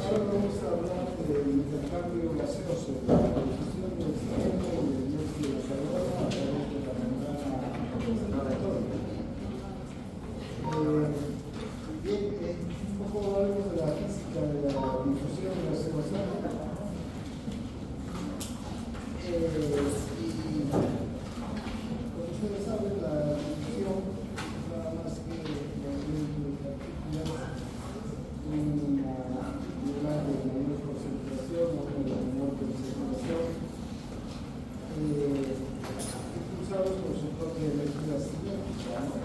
ahora vamos a hablar del intercambio gaseoso, de la difusión del oxígeno y del dióxido de carbono a través de la membrana respiratoria. Bien, un poco algo de la física de la difusión gaseosa. Y como ustedes saben, la difusión nada más que movimiento de partículas, una lugar de mayor concentración, otra de menor concentración, impulsados por su propia energía cinética, ¿no?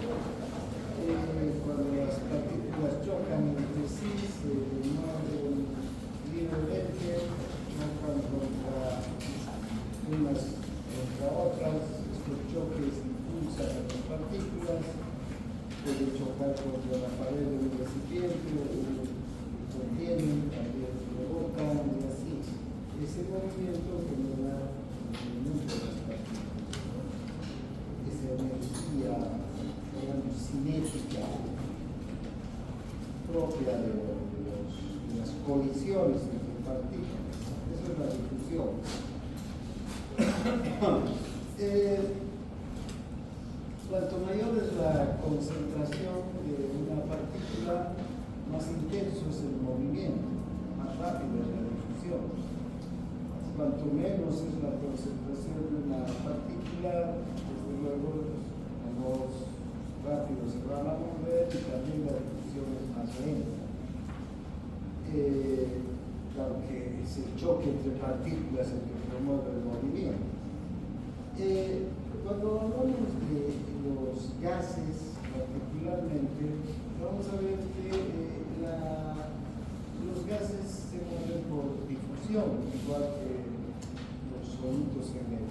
Cuando las partículas chocan entre sí, se mueven libremente, chocan contra unas contra otras, estos choques impulsan a las partículas, pueden chocar contra la pared de un recipiente, contienen, también rebotan y así. Ese movimiento genera el movimiento de las partículas, esa energía, digamos, cinética propia de las colisiones entre partículas. Eso es la difusión. Cuanto mayor es la concentración de una partícula, más intenso es el movimiento, más rápido es la difusión. Cuanto menos es la concentración de una partícula, desde luego más rápido se van a mover y también la difusión es más lenta. Claro que es el choque entre partículas el que promueve el movimiento. Cuando hablamos de los gases, particularmente, vamos a ver que los gases se mueven por difusión, igual que los sólidos en el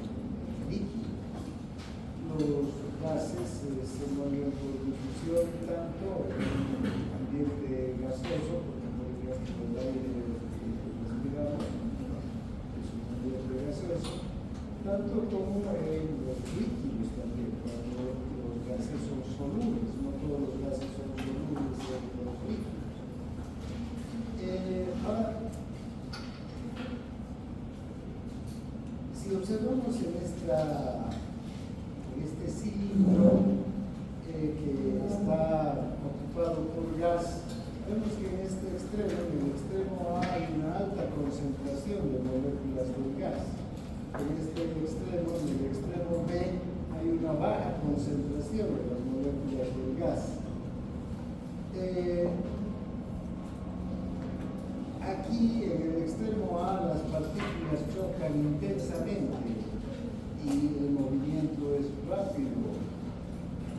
líquido. Los gases se mueven por difusión tanto en un ambiente gaseoso, porque por ejemplo el aire que respiramos es un ambiente gaseoso, tanto como en los líquidos también, cuando los gases son solubles, no todos los gases son solubles en los líquidos. Ahora, si observamos en este cilindro que está ocupado por gas, vemos que en este extremo, en el extremo A, hay una alta concentración de moléculas del gas. En este extremo, en el extremo B, hay una baja concentración de las moléculas del gas. Aquí, en el extremo A, las partículas chocan intensamente y el movimiento es rápido,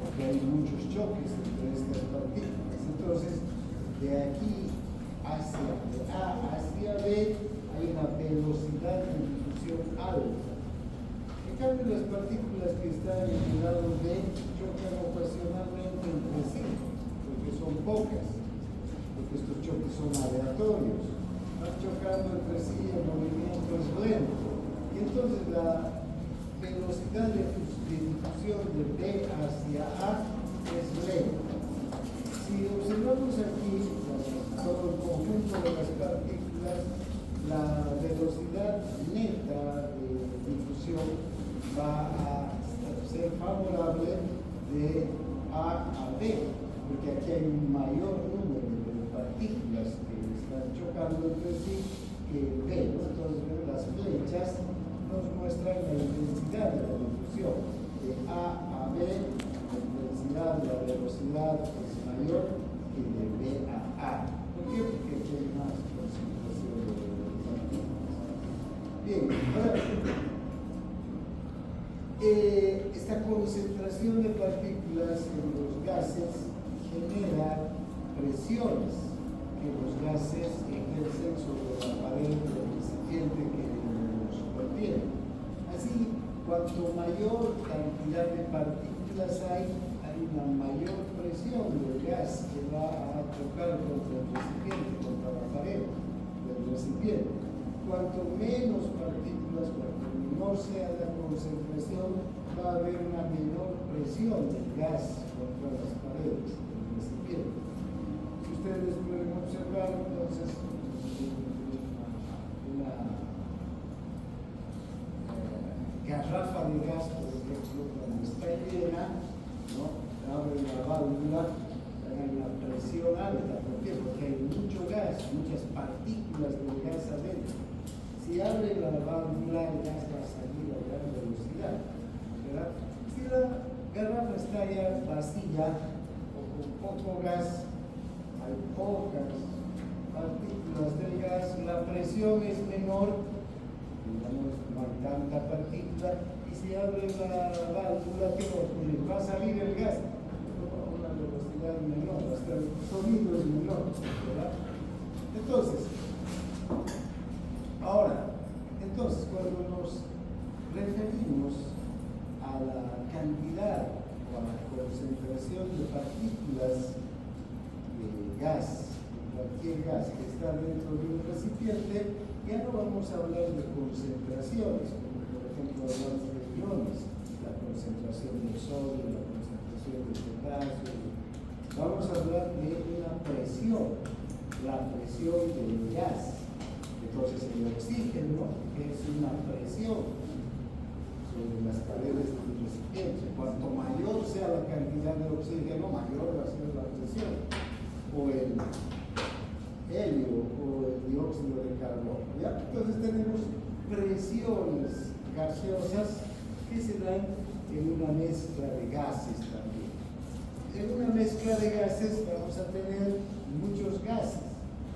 porque hay muchos choques entre estas partículas. Entonces, de aquí hacia A hacia B, hay una velocidad de difusión alta. En cambio, las partículas que están en el lado B chocan ocasionalmente entre sí, porque son pocas, porque estos choques son aleatorios. Van chocando entre sí, el movimiento es lento. Y entonces la velocidad de difusión de B hacia A es lenta. Si observamos aquí todo el conjunto de las partículas, la velocidad neta de difusión va a ser favorable de A a B, porque aquí hay un mayor número de partículas que están chocando entre sí que B. Entonces las flechas nos muestran la intensidad de la difusión. De A a B, la intensidad, la velocidad es mayor que de B a A. ¿Por qué? Porque aquí hay más concentración de partículas. Bien, ahora, esta concentración de partículas en los gases genera presiones que los gases ejercen sobre la pared del recipiente que los contiene. Así, cuanto mayor cantidad de partículas hay una mayor presión del gas que va a chocar contra el recipiente, contra la pared del recipiente. Cuanto menos partículas, cuanto menor sea la concentración, va a haber una menor presión del gas contra las paredes del recipiente. Si ustedes pueden observar, entonces, válvula en una presión alta. ¿Por qué? Porque hay mucho gas, muchas partículas del gas adentro. Si abre la válvula, el gas va a salir a gran velocidad, ¿verdad? Si la garrafa está ya vacía o con poco gas, hay pocas partículas del gas, la presión es menor, digamos, no hay tanta partícula, y si abre la válvula, ¿qué va a ocurrir? Va a salir el gas a una velocidad menor, hasta el sonido es menor, ¿verdad? Entonces, cuando nos referimos a la cantidad o a la concentración de partículas de gas, cualquier gas que está dentro de un recipiente, ya no vamos a hablar de concentraciones, como por ejemplo hablar de iones, la concentración del sodio, la concentración del potasio. Vamos a hablar de una presión, la presión del gas. Entonces el oxígeno es una presión sobre las paredes del recipiente. Cuanto mayor sea la cantidad de oxígeno, mayor va a ser la presión. O el helio o el dióxido de carbono. ¿Ya? Entonces tenemos presiones gaseosas que se dan en una mezcla de gases también. En una mezcla de gases vamos a tener muchos gases.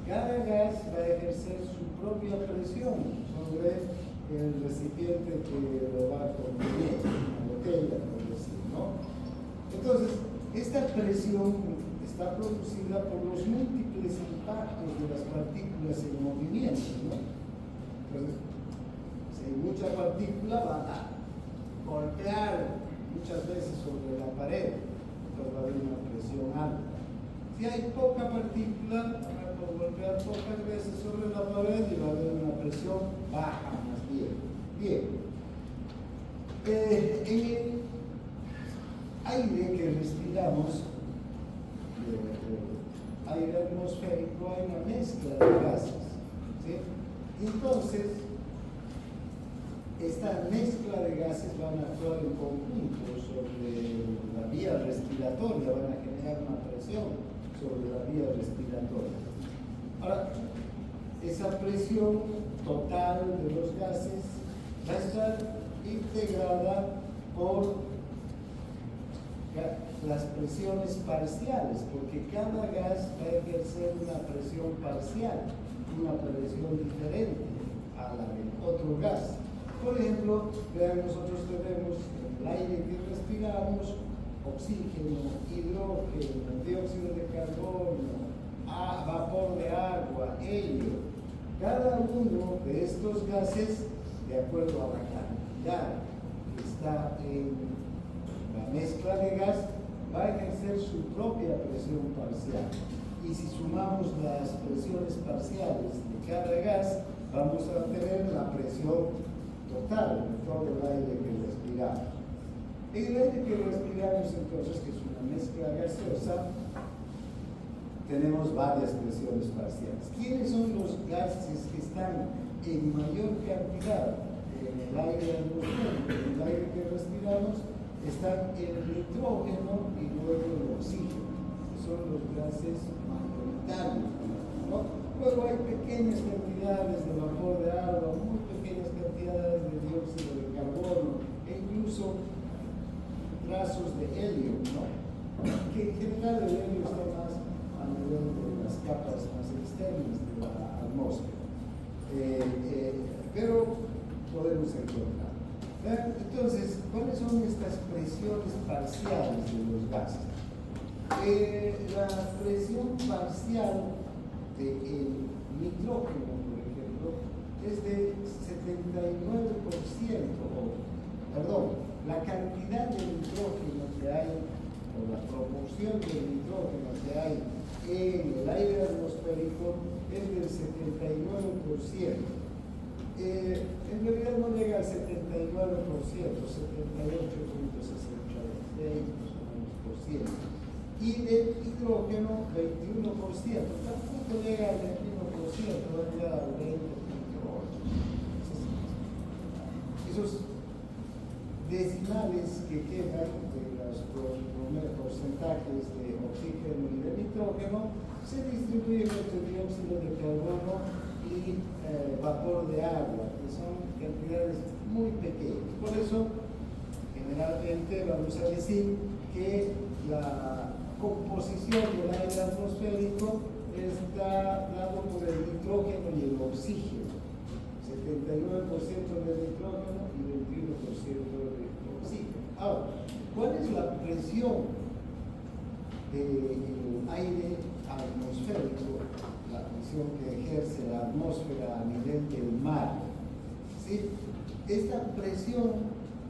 Cada gas va a ejercer su propia presión sobre el recipiente que lo va a contener, una botella, por decir, ¿no? Entonces, esta presión está producida por los múltiples impactos de las partículas en movimiento, ¿no? Entonces, si hay mucha partícula, va a golpear muchas veces sobre la pared, entonces va a haber una presión alta. Si hay poca partícula, van a golpear pocas veces sobre la pared y va a haber una presión baja más bien. Bien. En el aire que respiramos, aire atmosférico, hay una mezcla de gases, ¿sí? Y entonces, esta mezcla de gases van a actuar en conjunto sobre la vía respiratoria, van a generar una presión sobre la vía respiratoria. Ahora, esa presión total de los gases va a estar integrada por las presiones parciales, porque cada gas va a ejercer una presión parcial, una presión diferente a la de otro gas. Por ejemplo, vean, nosotros tenemos el aire que respiramos, oxígeno, hidrógeno, dióxido de carbono, vapor de agua, helio. Cada uno de estos gases, de acuerdo a la cantidad que está en la mezcla de gas, va a ejercer su propia presión parcial. Y si sumamos las presiones parciales de cada gas, vamos a obtener la presión total de todo el aire que respiramos. En el aire que respiramos, entonces, que es una mezcla gaseosa, tenemos varias presiones parciales. ¿Quiénes son los gases que están en mayor cantidad en el aire atmosférico? En el aire que respiramos están el nitrógeno y luego el oxígeno, que son los gases mayoritarios, ¿no? Luego hay pequeñas cantidades de vapor de agua, muy pequeñas cantidades de dióxido de carbono e incluso trazos de helio, ¿no? Que en general el helio está más a nivel de las capas más externas de la atmósfera, pero podemos encontrar. Entonces, ¿cuáles son estas presiones parciales de los gases? La presión parcial del nitrógeno, por ejemplo, es de 79%, la cantidad de nitrógeno que hay, o la proporción de nitrógeno que hay en el aire atmosférico es del 79%. En realidad no llega al 79%, 78.66%, y del hidrógeno 21%, tampoco llega al 21%, va a llegar al 20.8%. Esos decimales que quedan de la los porcentajes de oxígeno y de nitrógeno, se distribuyen entre dióxido de carbono y vapor de agua, que son cantidades muy pequeñas. Por eso, generalmente vamos a decir que la composición del aire atmosférico está dado por el nitrógeno y el oxígeno. 79% de nitrógeno y 21% de oxígeno. Ahora, ¿cuál es la presión del aire atmosférico, la presión que ejerce la atmósfera a nivel del mar? ¿Sí? Esta presión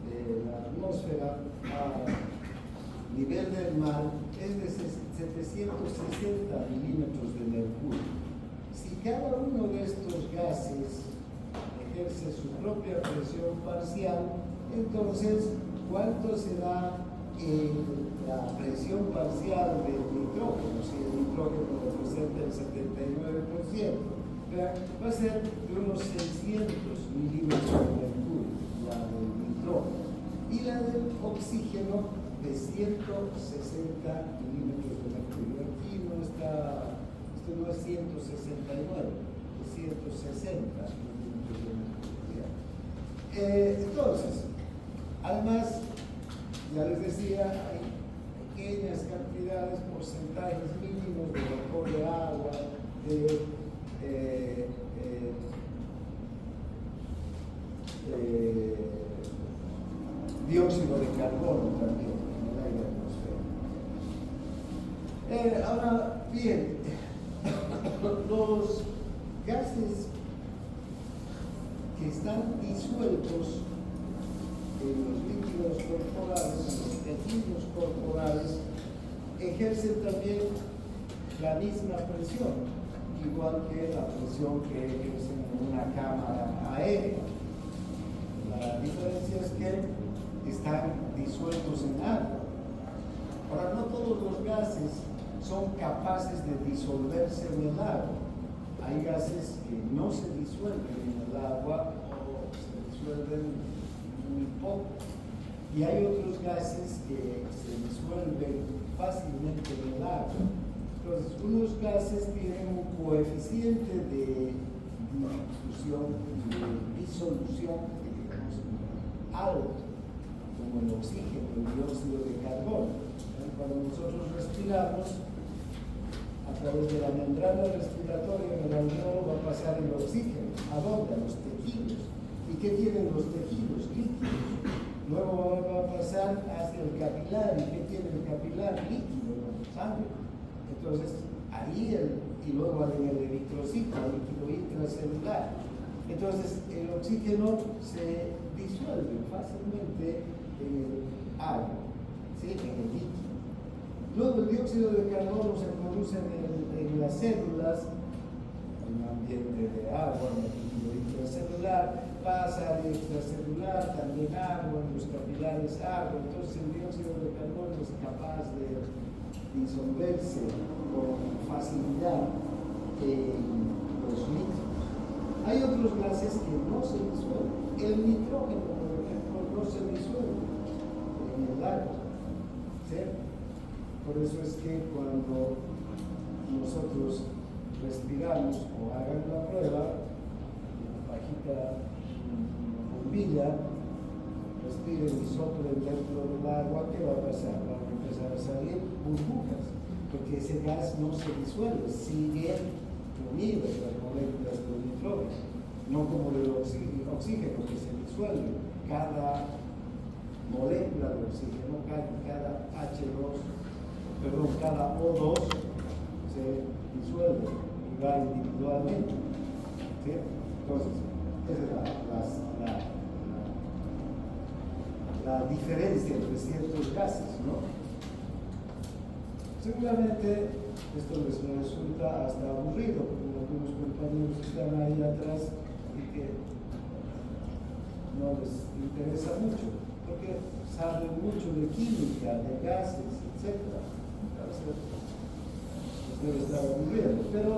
de la atmósfera a nivel del mar es de 760 milímetros de mercurio. Si cada uno de estos gases ejerce su propia presión parcial, entonces, ¿cuánto será la presión parcial del nitrógeno? Si el nitrógeno representa el 79%, va a ser de unos 600 milímetros de mercurio, la del nitrógeno. Y la del oxígeno de 160 milímetros de mercurio. Aquí no está, esto no es 169, es 160 milímetros de mercurio. Entonces, además, ya les decía, hay pequeñas cantidades, porcentajes mínimos de vapor de agua, de dióxido de carbono también en el aire atmosférico. Ahora bien, los gases que están disueltos en los líquidos corporales, en los tejidos corporales, ejercen también la misma presión, igual que la presión que ejercen en una cámara aérea. La diferencia es que están disueltos en agua. Ahora, no todos los gases son capaces de disolverse en el agua. Hay gases que no se disuelven en el agua o se disuelven muy poco. Y hay otros gases que se disuelven fácilmente en el agua. Entonces, unos gases tienen un coeficiente de disolución, digamos, alto, como el oxígeno, el dióxido de carbono. Cuando nosotros respiramos, a través de la membrana respiratoria en el alveolo va a pasar el oxígeno. ¿A dónde? A los tejidos. ¿Y qué tienen los tejidos? Líquidos. Luego va a pasar hacia el capilar. ¿Y qué tiene el capilar? Líquido, sangre. Entonces, ahí y luego en el eritrocito, el líquido intracelular. Entonces, el oxígeno se disuelve fácilmente en el agua, ¿sí? En el líquido. Luego, el dióxido de carbono se produce en las células, en un ambiente de agua, en el líquido intracelular, pasa al extracelular, también agua, en los capilares agua. Entonces, el dióxido de carbono es capaz de disolverse con facilidad en los líquidos. Hay otros gases que no se disuelven. El nitrógeno, por ejemplo, no se disuelve en el agua. ¿Sí? Por eso es que cuando nosotros respiramos o hagan la prueba, una pajita, una bombilla, respiren y soplen dentro del agua, ¿qué va a pasar? Van a empezar a salir burbujas, porque ese gas no se disuelve, sigue unido las moléculas del nitrógeno, no como el oxígeno que se disuelve. Cada molécula de oxígeno, cada cada O2 se disuelve y va individualmente. ¿Sí? Entonces, esa es la diferencia entre ciertos gases, ¿no? Seguramente esto les resulta hasta aburrido, porque algunos compañeros están ahí atrás y que no les interesa mucho, porque saben mucho de química, de gases, etc. Entonces, les debe estar aburrido. Pero